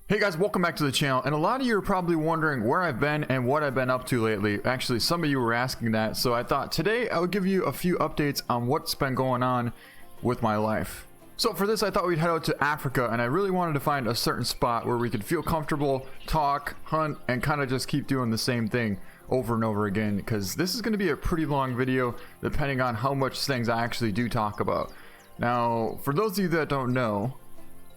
Hey guys, welcome back to the channel. And a lot of you are probably wondering where I've been and what I've been up to lately. Actually, some of you were asking that, so I thought today I would give you a few updates on what's been going on with my life. So for this, I thought we'd head out to Africa, and I really wanted to find a certain spot where we could feel comfortable, talk, hunt, and kind of just keep doing the same thing over and over again, because this is going to be a pretty long video depending on how much things I actually do talk about. Now, for those of you that don't know,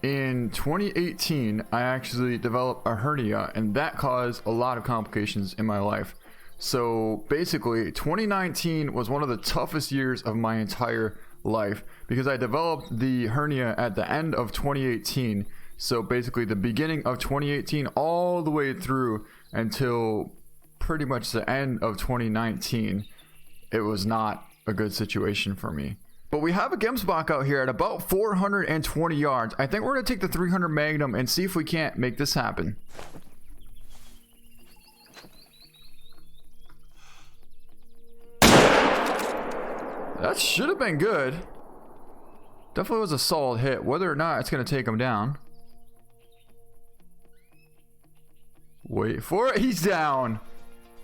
in 2018, I actually developed a hernia, and that caused a lot of complications in my life. So basically, 2019 was one of the toughest years of my entire life because I developed the hernia at the end of 2018. So basically the beginning of 2018 all the way through until pretty much the end of 2019, it was not a good situation for me. But we have a Gemsbach out here at about 420 yards. I think we're going to take the 300 Magnum and see if we can't make this happen. That should have been good. Definitely was a solid hit. Whether or not it's going to take him down. Wait for it. He's down.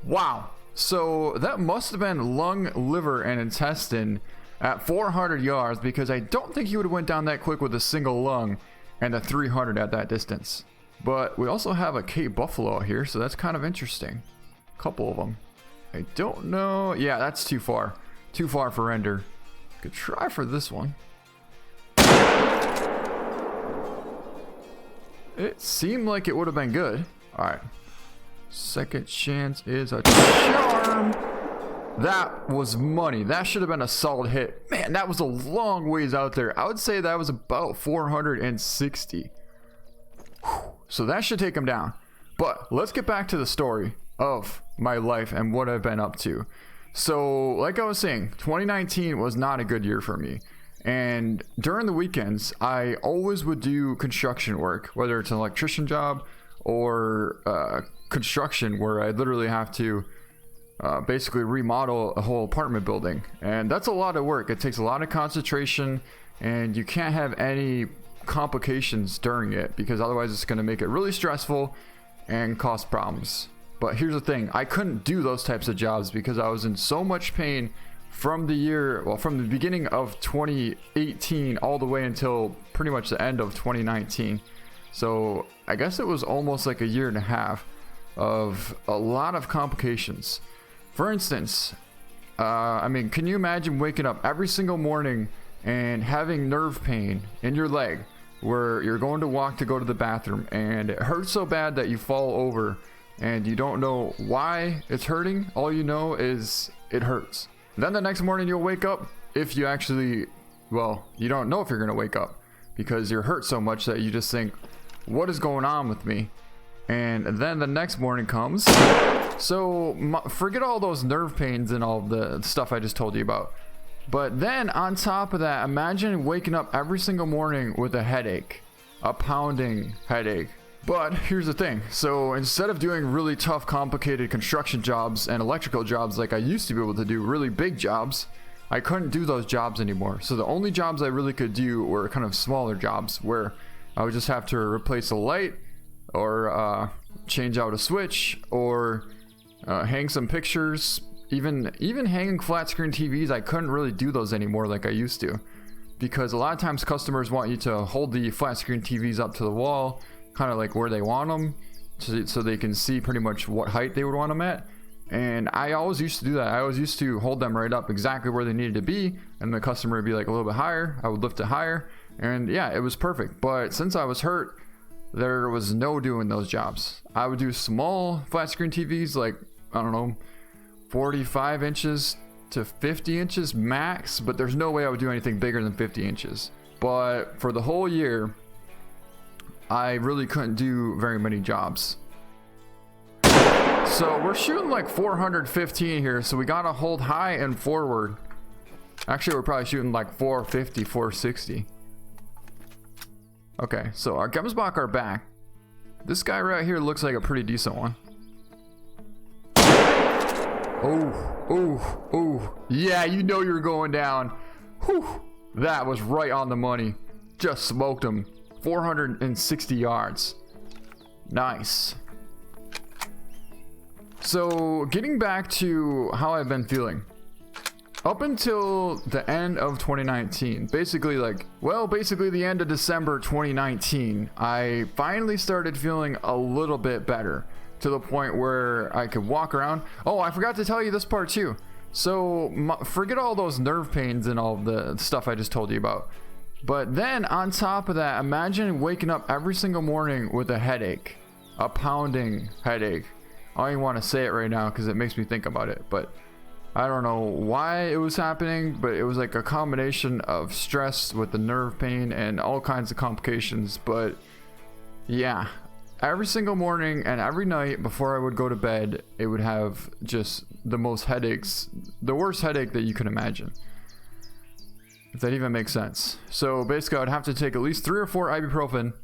Wow. So that must have been lung, liver, and intestine at 400 yards, because I don't think he would have went down that quick with a single lung and a 300 at that distance. But we also have a Cape Buffalo out here, so that's kind of interesting. A couple of them. I don't know. Yeah, that's too far. Too far for render. Could try for this one. It seemed like it would have been good. Alright. Second chance is a charm. That was money. That should have been a solid hit. Man, that was a long ways out there. I would say that was about 460. Whew. So that should take him down. But let's get back to the story of my life and what I've been up to. So like I was saying, 2019 was not a good year for me. And during the weekends, I always would do construction work, whether it's an electrician job or construction where I literally have to basically remodel a whole apartment building. And that's a lot of work. It takes a lot of concentration, and you can't have any complications during it, because otherwise it's going to make it really stressful and cause problems. But here's the thing, I couldn't do those types of jobs because I was in so much pain from from the beginning of 2018 all the way until pretty much the end of 2019. So I guess it was almost like a year and a half of a lot of complications. For instance, I mean, can you imagine waking up every single morning and having nerve pain in your leg where you're going to walk to go to the bathroom, and it hurts so bad that you fall over and you don't know why it's hurting? All you know is it hurts. Then the next morning you'll wake up, if you actually, well, you don't know if you're going to wake up because you're hurt so much that you just think, what is going on with me? And then the next morning comes. So forget all those nerve pains and all the stuff I just told you about. But then on top of that, imagine waking up every single morning with a headache, a pounding headache. But here's the thing. So instead of doing really tough, complicated construction jobs and electrical jobs like I used to be able to do, really big jobs, I couldn't do those jobs anymore. So the only jobs I really could do were kind of smaller jobs where I would just have to replace a light, or change out a switch, or hang some pictures. Even hanging flat screen TVs, I couldn't really do those anymore like I used to, because a lot of times customers want you to hold the flat screen TVs up to the wall, kind of like where they want them, so they can see pretty much what height they would want them at. And I always used to do that. I always used to hold them right up exactly where they needed to be, and the customer would be like a little bit higher, I would lift it higher, and yeah, it was perfect. But since I was hurt, there was no doing those jobs. I would do small flat screen TVs, like, I don't know, 45 inches to 50 inches max, but there's no way I would do anything bigger than 50 inches. But for the whole year, I really couldn't do very many jobs. So we're shooting like 415 here, so we gotta hold high and forward. Actually, we're probably shooting like 450, 460. Okay, so our Gemsbach are back. This guy right here looks like a pretty decent one. Oh, yeah, you know you're going down. Whew, that was right on the money. Just smoked him. 460 yards. Nice. So getting back to how I've been feeling. Up until the end of 2019, basically the end of December 2019, I finally started feeling a little bit better to the point where I could walk around. Oh, I forgot to tell you this part too. So forget all those nerve pains and all the stuff I just told you about. But then on top of that, imagine waking up every single morning with a headache, a pounding headache. I don't even want to say it right now because it makes me think about it, but I don't know why it was happening, but it was like a combination of stress with the nerve pain and all kinds of complications. But yeah, every single morning and every night before I would go to bed, it would have just the most headaches, the worst headache that you can imagine, if that even makes sense. So basically I would have to take at least 3 or 4 ibuprofen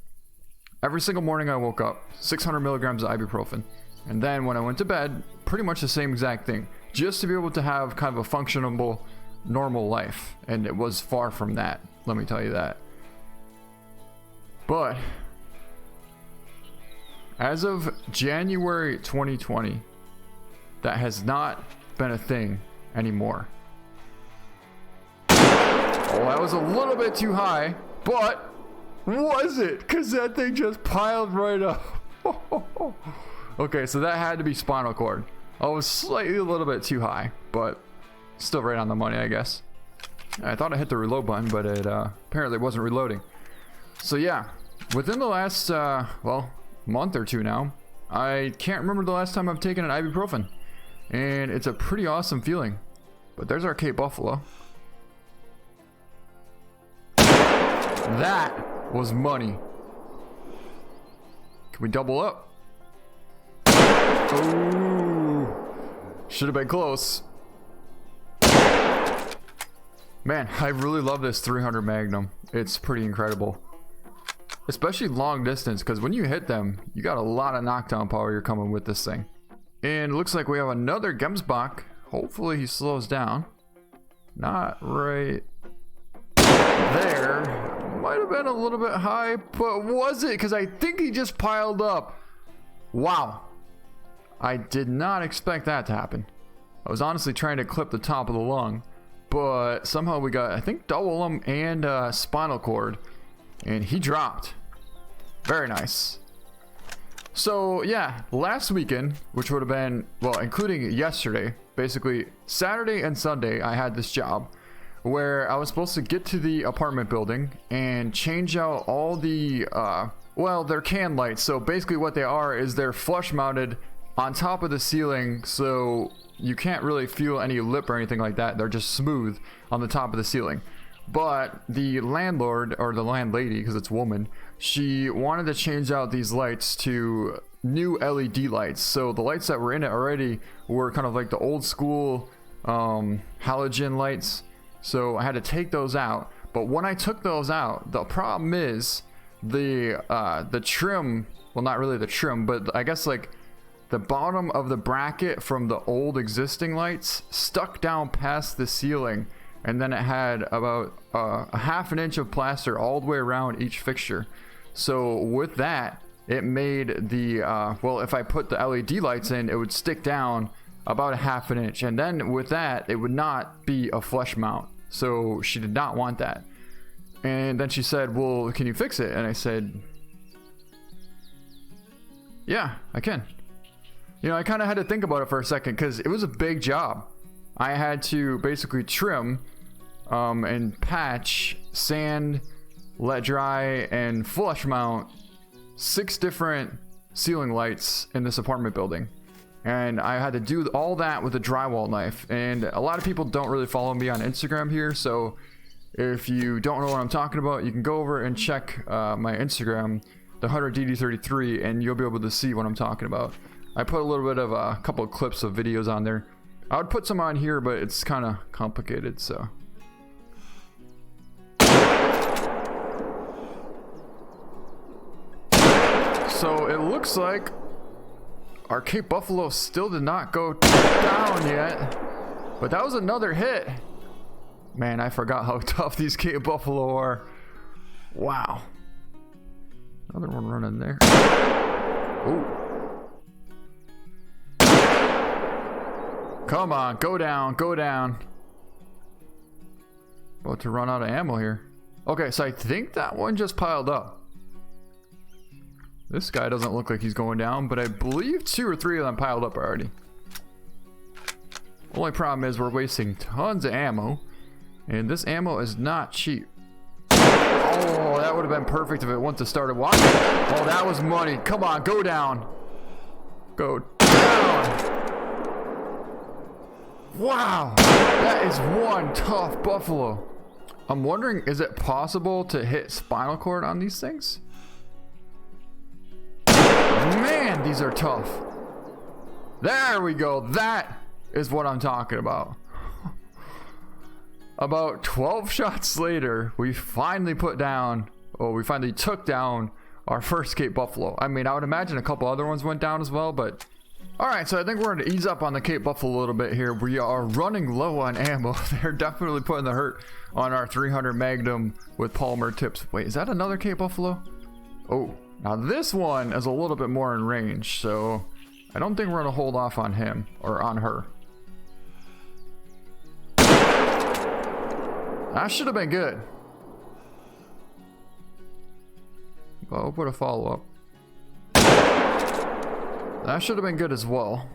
every single morning I woke up, 600 milligrams of ibuprofen. And then when I went to bed, pretty much the same exact thing, just to be able to have kind of a functionable, normal life. And it was far from that, let me tell you that. But as of January 2020, that has not been a thing anymore. Oh, that was a little bit too high, but was it? Because that thing just piled right up. Okay, so that had to be spinal cord. I was slightly a little bit too high, but still right on the money, I guess. I thought I hit the reload button, but it apparently wasn't reloading. So yeah, within the last, month or two now, I can't remember the last time I've taken an ibuprofen. And it's a pretty awesome feeling. But there's our Cape Buffalo. That was money. Can we double up? Ooh, should have been close. Man, I really love this 300 Magnum. It's pretty incredible, especially long distance, because when you hit them, you got a lot of knockdown power you're coming with this thing. And it looks like we have another Gemsbach. Hopefully he slows down. Not right there. Might have been a little bit high, but was it? Because I think he just piled up. Wow. I did not expect that to happen. I was honestly trying to clip the top of the lung, but somehow we got, I think, double lung and spinal cord, and he dropped. Very nice. So yeah, last weekend, which would have been, well, including yesterday, basically Saturday and Sunday, I had this job where I was supposed to get to the apartment building and change out all the, they're can lights. So basically what they are is they're flush mounted on top of the ceiling, so you can't really feel any lip or anything like that. They're just smooth on the top of the ceiling. But the landlord, or the landlady, because it's a woman, she wanted to change out these lights to new LED lights. So the lights that were in it already were kind of like the old school halogen lights. So I had to take those out. But when I took those out, the problem is the trim, well, not really the trim, but I guess like the bottom of the bracket from the old existing lights stuck down past the ceiling, and then it had about a ½ inch of plaster all the way around each fixture. So with that, it made the if I put the LED lights in, it would stick down about ½ inch, and then with that, it would not be a flush mount. So she did not want that. And then she said, well, can you fix it? And I said, yeah, I can. You know, I kind of had to think about it for a second because it was a big job. I had to basically trim and patch, sand, let dry, and flush mount 6 different ceiling lights in this apartment building. And I had to do all that with a drywall knife. And a lot of people don't really follow me on Instagram here, so if you don't know what I'm talking about, you can go over and check my Instagram, TheHunter DD33, and you'll be able to see what I'm talking about. I put a little bit of a couple of clips of videos on there. I would put some on here, but it's kind of complicated, so. So it looks like our Cape Buffalo still did not go down yet, but that was another hit. Man, I forgot how tough these Cape Buffalo are. Wow. Another one running there. Ooh. Come on, go down, go down. About to run out of ammo here. Okay, so I think that one just piled up. This guy doesn't look like he's going down, but I believe 2 or 3 of them piled up already. Only problem is we're wasting tons of ammo, and this ammo is not cheap. Oh, that would have been perfect if it wouldn't have started walking. Oh, that was money. Come on, go down. Go down. Wow, that is one tough buffalo. I'm wondering, is it possible to hit spinal cord on these things? Man, these are tough. There we go. That is what I'm talking about. About 12 shots later, we finally took down our first Cape Buffalo. I mean, I would imagine a couple other ones went down as well, but... Alright, so I think we're going to ease up on the Cape Buffalo a little bit here. We are running low on ammo. They're definitely putting the hurt on our 300 Magnum with polymer tips. Wait, is that another Cape Buffalo? Oh, now this one is a little bit more in range, so I don't think we're going to hold off on him or on her. That should have been good. But we'll put a follow-up. That should have been good as well.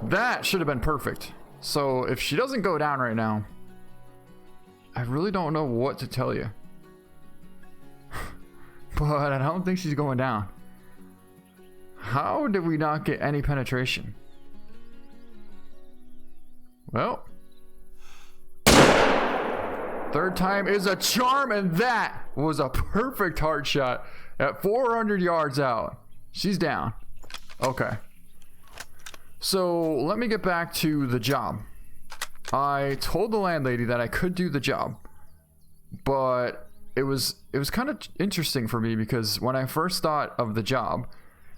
That should have been perfect. So if she doesn't go down right now, I really don't know what to tell you. But I don't think she's going down. How did we not get any penetration? Well, third time is a charm, and that was a perfect hard shot at 400 yards out. She's down. Okay. So let me get back to the job. I told the landlady that I could do the job, but it was kind of interesting for me because when I first thought of the job,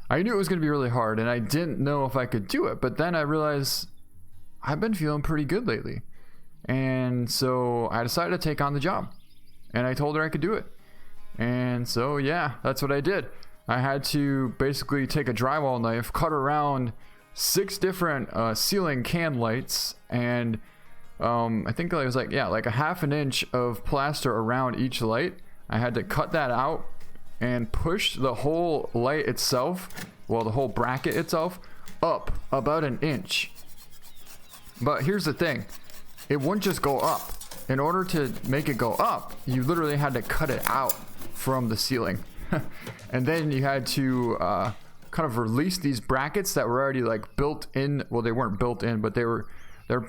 I knew it was going to be really hard and I didn't know if I could do it. But then I realized I've been feeling pretty good lately. And so I decided to take on the job, and I told her I could do it. And so, yeah, that's what I did. I had to basically take a drywall knife, cut around 6 different ceiling can lights, and I think it was like a half an inch of plaster around each light. I had to cut that out and push the whole light itself, well, the whole bracket itself, up about an inch. But here's the thing. It wouldn't just go up. In order to make it go up, you literally had to cut it out from the ceiling. And then you had to kind of release these brackets that were already like built in. Well, they weren't built in, but they're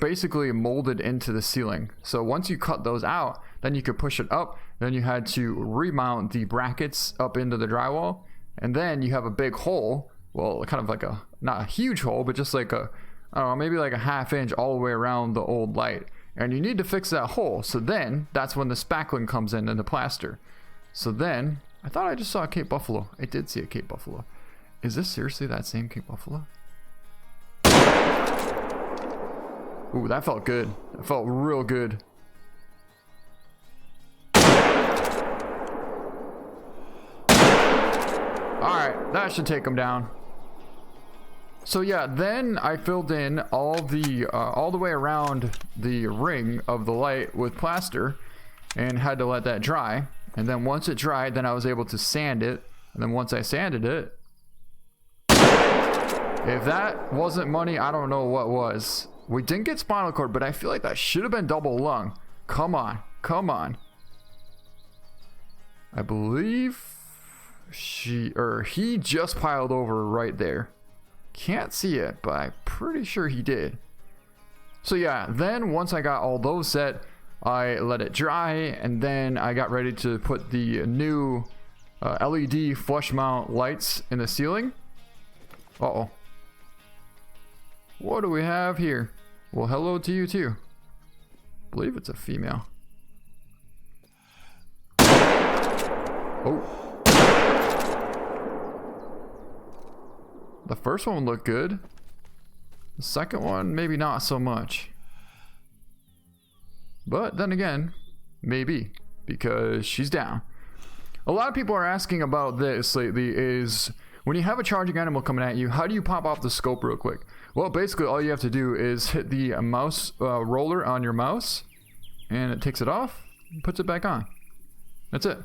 basically molded into the ceiling. So once you cut those out, then you could push it up. Then you had to remount the brackets up into the drywall. And then you have a big hole. Well, kind of like not a huge hole, but just like I don't know, maybe like a half inch all the way around the old light. And you need to fix that hole. So then that's when the spackling comes in and the plaster. So then I thought I just saw a Cape Buffalo. I did see a Cape Buffalo. Is this seriously that same Cape Buffalo? Ooh, that felt good. That felt real good. Alright, that should take him down. So yeah, then I filled in all the way around the ring of the light with plaster and had to let that dry. And then once it dried, then I was able to sand it. And then once I sanded it, if that wasn't money, I don't know what was. We didn't get spinal cord, but I feel like that should have been double lung. Come on, come on. I believe he just piled over right there. Can't see it, but I'm pretty sure he did. So yeah, then once I got all those set, I let it dry, and then I got ready to put the new LED flush mount lights in the ceiling. Uh-oh. What do we have here? Well, hello to you too. I believe it's a female. Oh. The first one looked good. The second one, maybe not so much. But then again, maybe, because she's down. A lot of people are asking about this lately is when you have a charging animal coming at you, how do you pop off the scope real quick? Well, basically all you have to do is hit the mouse roller on your mouse, and it takes it off and puts it back on. That's it.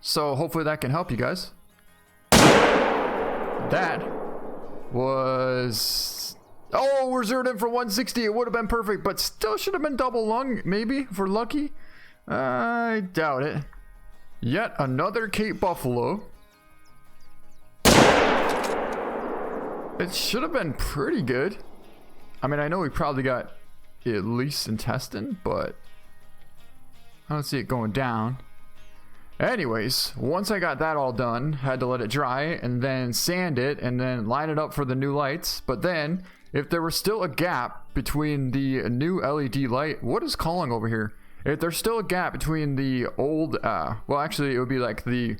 So hopefully that can help you guys. That was... Oh, we're zeroed in for 160. It would have been perfect, but still should have been double lung, maybe, for lucky. I doubt it. Yet another Cape Buffalo. It should have been pretty good. I mean, I know we probably got at least intestine, but I don't see it going down. Anyways, once I got that all done, had to let it dry and then sand it and then line it up for the new lights. But then if there was still a gap between the new LED light, what is calling over here? If there's still a gap between the old, well, actually it would be like the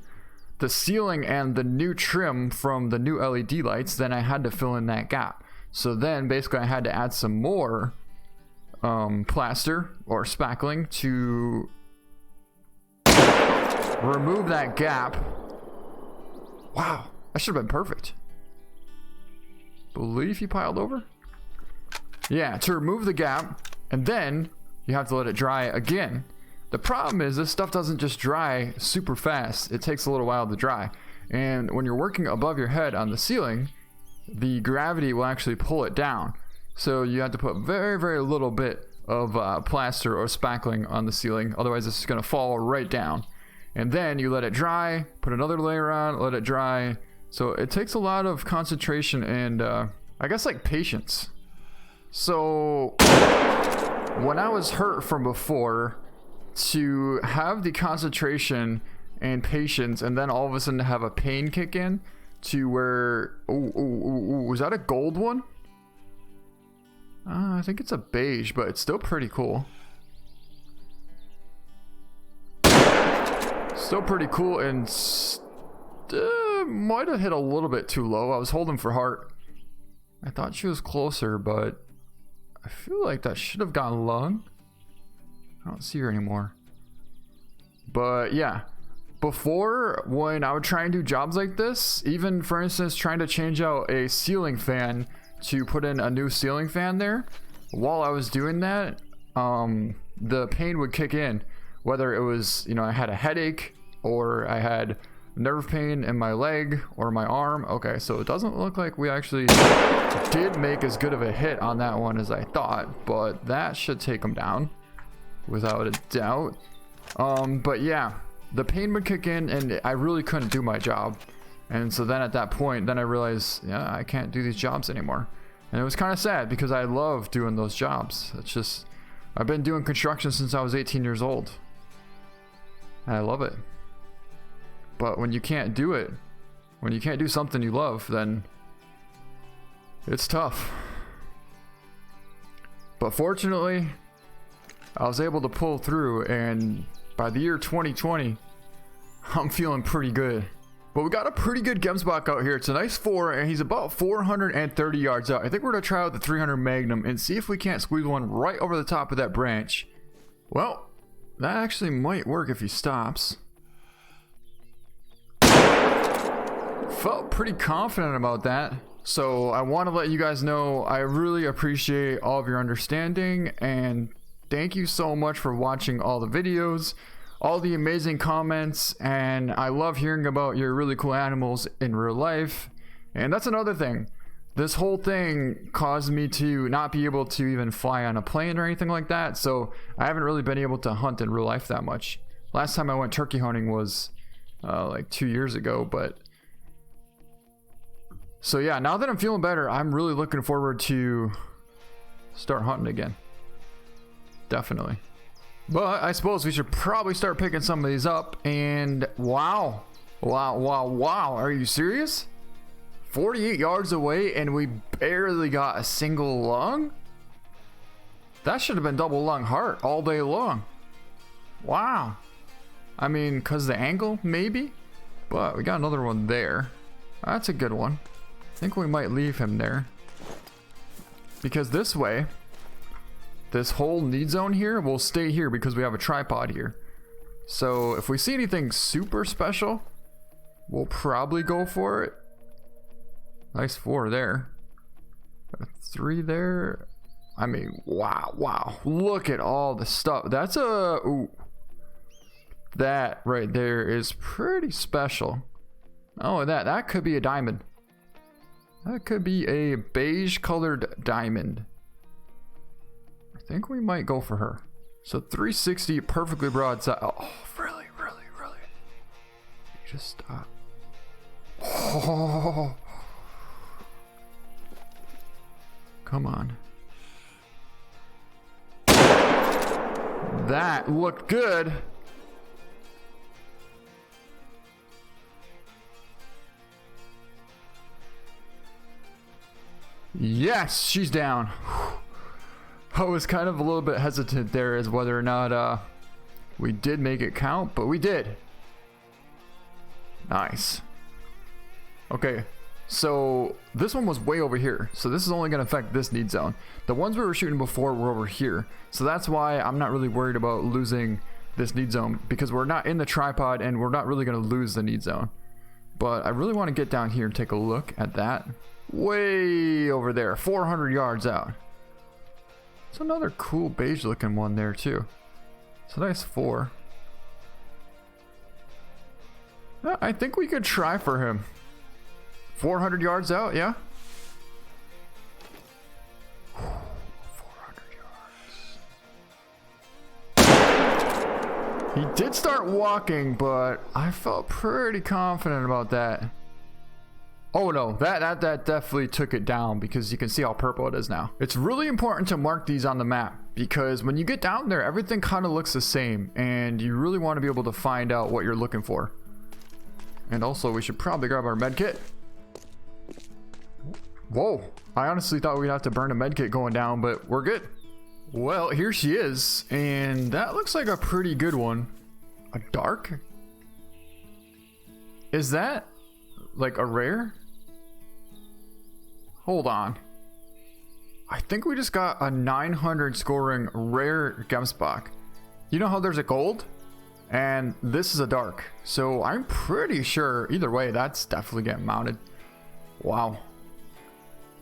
ceiling and the new trim from the new LED lights, then I had to fill in that gap. So then basically I had to add some more plaster or spackling to remove that gap. Wow, that should have been perfect. Believe he piled over? Yeah, to remove the gap, and then you have to let it dry again. The problem is this stuff doesn't just dry super fast. It takes a little while to dry. And when you're working above your head on the ceiling, the gravity will actually pull it down. So you have to put very, very little bit of plaster or spackling on the ceiling. Otherwise it's going to fall right down. And then you let it dry, put another layer on, let it dry. So it takes a lot of concentration and I guess like patience. So when I was hurt from before, to have the concentration and patience and then all of a sudden have a pain kick in to where, was that a gold one? I think it's a beige, but it's still pretty cool. Still pretty cool, and might have hit a little bit too low. I was holding for heart. I thought she was closer, but I feel like that should have gone lung. I don't see her anymore. But yeah, before, when I would try and do jobs like this, even for instance trying to change out a ceiling fan to put in a new ceiling fan there, while I was doing that, the pain would kick in. Whether it was, you know, I had a headache or I had nerve pain in my leg or my arm. Okay, so it doesn't look like we actually did make as good of a hit on that one as I thought, but that should take him down without a doubt. But yeah, the pain would kick in and I really couldn't do my job. And so then at that point, then I realized, yeah, I can't do these jobs anymore. And it was kind of sad because I love doing those jobs. It's just, I've been doing construction since I was 18 years old. I love it. But when you can't do it, when you can't do something you love, then it's tough. But fortunately, I was able to pull through, and by the year 2020, I'm feeling pretty good. But we got a pretty good Gemsbach out here. It's a nice 4, and he's about 430 yards out. I think we're going to try out the 300 Magnum and see if we can't squeeze one right over the top of that branch. Well, that actually might work if he stops. Felt pretty confident about that. So I want to let you guys know I really appreciate all of your understanding, and thank you so much for watching all the videos, all the amazing comments, and I love hearing about your really cool animals in real life. And that's another thing. This whole thing caused me to not be able to even fly on a plane or anything like that, so I haven't really been able to hunt in real life that much. Last time I went turkey hunting was like 2 years ago, but so yeah, now that I'm feeling better, I'm really looking forward to start hunting again. Definitely. But I suppose we should probably start picking some of these up. And wow, are you serious? 48 yards away and we barely got a single lung? That should have been double lung heart all day long. Wow. I mean, cause the angle maybe, but we got another one there. That's a good one. I think we might leave him there, because this way this whole need zone here will stay here because we have a tripod here. So if we see anything super special, we'll probably go for it. Nice 4 there. 3 there. I mean, wow. Look at all the stuff. That's a... Ooh. That right there is pretty special. Oh, that could be a diamond. That could be a beige colored diamond. I think we might go for her. So 360 perfectly broadside. Oh, really? You just stop. Oh. Come on. That looked good. Yes, she's down. I was kind of a little bit hesitant there as whether or not we did make it count, but we did. Nice. Okay, so this one was way over here, so this is only going to affect this need zone. The ones we were shooting before were over here, so that's why I'm not really worried about losing this need zone, because we're not in the tripod and we're not really going to lose the need zone. But I really want to get down here and take a look at that. Way over there, 400 yards out. It's another cool beige looking one there too. It's a nice 4. I think we could try for him. 400 yards out, yeah? 400 yards. He did start walking, but I felt pretty confident about that. Oh no, that definitely took it down because you can see how purple it is now. It's really important to mark these on the map because when you get down there, everything kind of looks the same and you really want to be able to find out what you're looking for. And also, we should probably grab our med kit. Whoa, I honestly thought we'd have to burn a med kit going down, but we're good. Well, here she is, and that looks like a pretty good one. A dark? Is that like a rare? Hold on. I think we just got a 900 scoring rare Gemsbach. You know how there's a gold? And this is a dark. So I'm pretty sure either way, that's definitely getting mounted. Wow.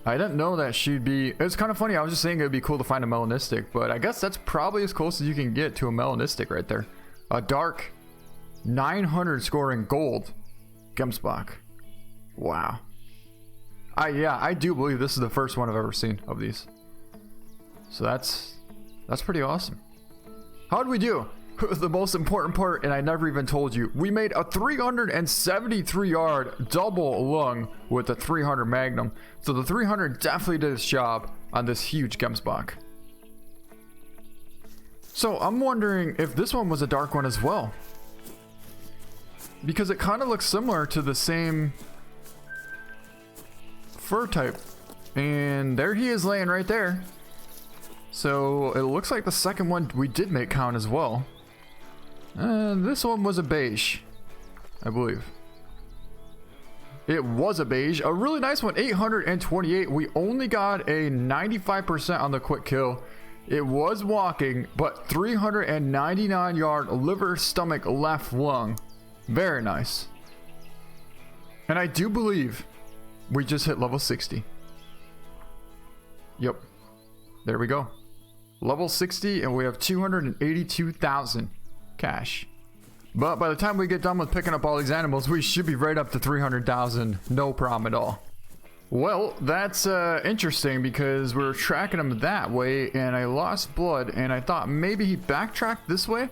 I didn't know that she'd be... It's kind of funny. I was just saying it would be cool to find a melanistic, but I guess that's probably as close as you can get to a melanistic right there. A dark 900 scoring gold Gemsbach. Wow. Yeah, I do believe this is the first one I've ever seen of these. So that's pretty awesome. How did we do? The most important part, and I never even told you, we made a 373 yard double lung with the 300 Magnum. So the 300 definitely did its job on this huge Gemsbach. So I'm wondering if this one was a dark one as well, because it kind of looks similar to the same fur type. And there he is laying right there. So it looks like the second one we did make count as well. This one was a beige, I believe. It was a beige, a really nice one, 828. We only got a 95% on the quick kill. It was walking, but 399 yard liver, stomach, left lung. Very nice. And I do believe we just hit level 60. Yep. There we go. Level 60, and we have 282,000 cash. But by the time we get done with picking up all these animals, we should be right up to 300,000. No problem at all. Well, that's interesting because we're tracking him that way, and I lost blood, and I thought maybe he backtracked this way,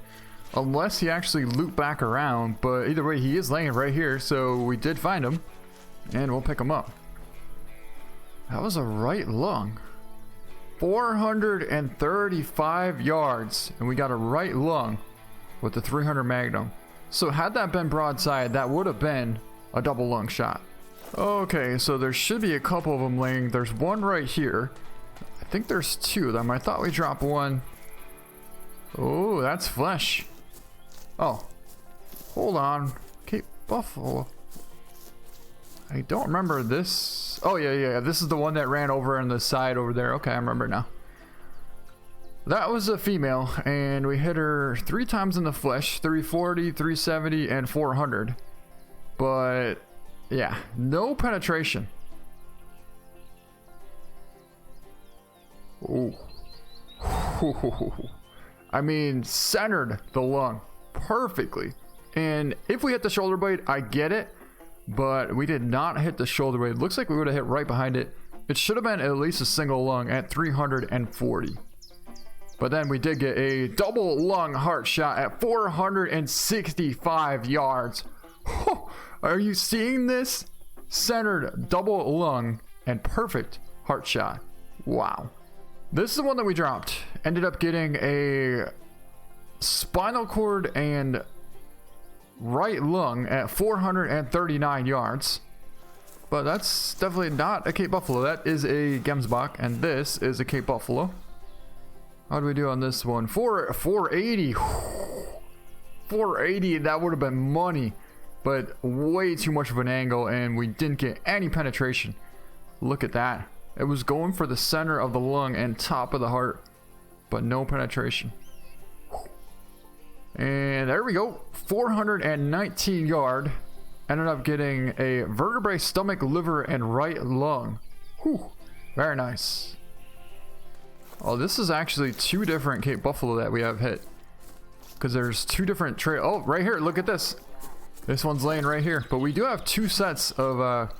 unless he actually looped back around. But either way, he is laying right here, so we did find him, and we'll pick him up. That was a right lung. 435 yards, and we got a right lung with the 300 Magnum. So had that been broadside, that would have been a double lung shot. Okay, so there should be a couple of them laying. There's one right here. I think there's two of them. I thought we dropped one. Oh, that's flesh. Oh, hold on. Cape Buffalo. I don't remember this. Oh, yeah. This is the one that ran over on the side over there. Okay, I remember now. that was a female, and we hit her 3 times in the flesh, 340, 370, and 400. But yeah, no penetration. Ooh. I mean, centered the lung perfectly. And if we hit the shoulder blade, I get it, but we did not hit the shoulder blade. Looks like we would have hit right behind it. It should have been at least a single lung at 340. But then we did get a double lung heart shot at 465 yards. Are you seeing this? Centered double lung and perfect heart shot. Wow. This is the one that we dropped. Ended up getting a spinal cord and right lung at 439 yards. But that's definitely not a Cape Buffalo. That is a Gemsbach, and this is a Cape Buffalo. How do we do on this one? 480. 480, that would have been money. But way too much of an angle, and we didn't get any penetration. Look at that. It was going for the center of the lung and top of the heart, but no penetration. And there we go. 419 yard. Ended up getting a vertebrae, stomach, liver, and right lung. Whew. Very nice. Oh, this is actually 2 different Cape Buffalo that we have hit. Because there's 2 different trail. Oh, right here. Look at this. This one's laying right here. But we do have 2 sets of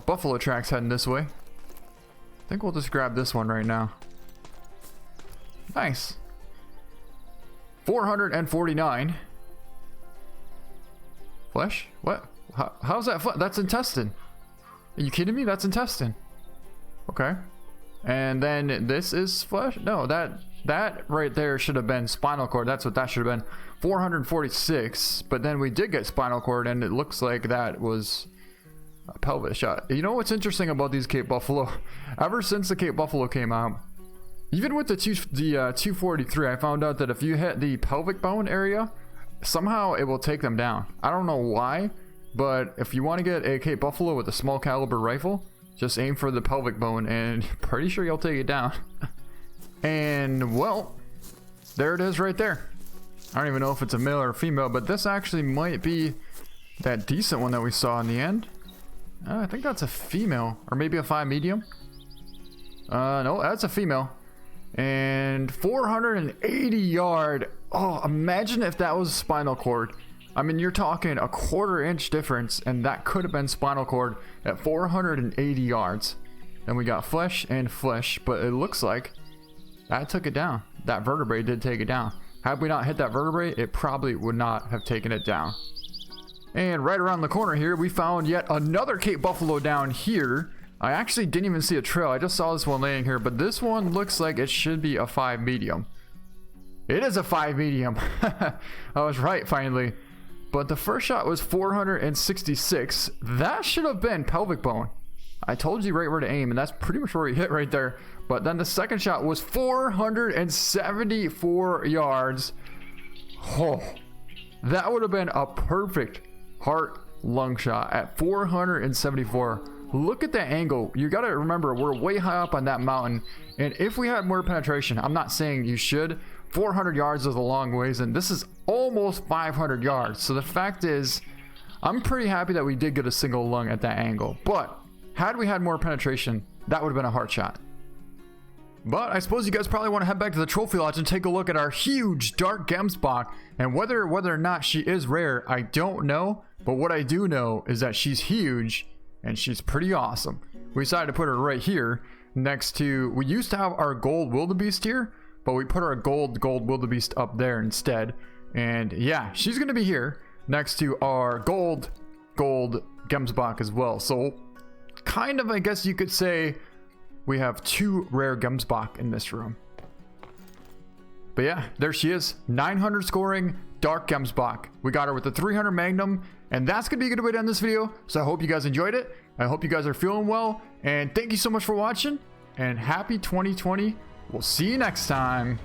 buffalo tracks heading this way. I think we'll just grab this one right now. Nice. 449. Flesh? What? How's that flesh? That's intestine. Are you kidding me? That's intestine. Okay. And then this is flesh? No, that right there should have been spinal cord. That's what that should have been. 446. But then we did get spinal cord, and it looks like that was a pelvis shot. You know what's interesting about these Cape Buffalo? Ever since the Cape Buffalo came out, even with the 243, I found out that if you hit the pelvic bone area, somehow it will take them down. I don't know why, but if you want to get a Cape Buffalo with a small caliber rifle, just aim for the pelvic bone and pretty sure you'll take it down. And well, there it is right there. I don't even know if it's a male or a female, but this actually might be that decent one that we saw in the end. I think that's a female, or maybe a 5 medium. No, that's a female. And 480 yard. Oh, imagine if that was spinal cord. I mean, you're talking a 1/4 inch difference, and that could have been spinal cord at 480 yards. And we got flesh and flesh, but it looks like that took it down. That vertebrae did take it down. Had we not hit that vertebrae, it probably would not have taken it down. And right around the corner here, we found yet another Cape Buffalo down here. I actually didn't even see a trail. I just saw this one laying here, but this one looks like it should be a 5 medium. It is a 5 medium. I was right finally. But the first shot was 466. That should have been pelvic bone. I told you right where to aim, and that's pretty much where he hit right there. But then the second shot was 474 yards. Oh, that would have been a perfect heart lung shot at 474. Look at that angle. You got to remember, we're way high up on that mountain, and if we had more penetration, I'm not saying you should, 400 yards is a long ways, and this is almost 500 yards. So the fact is, I'm pretty happy that we did get a single lung at that angle. But had we had more penetration, that would have been a heart shot. But I suppose you guys probably want to head back to the trophy lodge and take a look at our huge dark Gemsbach. And whether or not she is rare, I don't know. But what I do know is that she's huge and she's pretty awesome. We decided to put her right here next to, we used to have our gold wildebeest here, but we put our gold wildebeest up there instead. And yeah, she's going to be here next to our gold Gemsbach as well. So kind of, I guess you could say, we have 2 rare Gemsbach in this room. But yeah, there she is. 900 scoring, dark Gemsbach. We got her with the 300 Magnum, and that's going to be a good way to end this video. So I hope you guys enjoyed it. I hope you guys are feeling well, and thank you so much for watching, and happy 2020. We'll see you next time.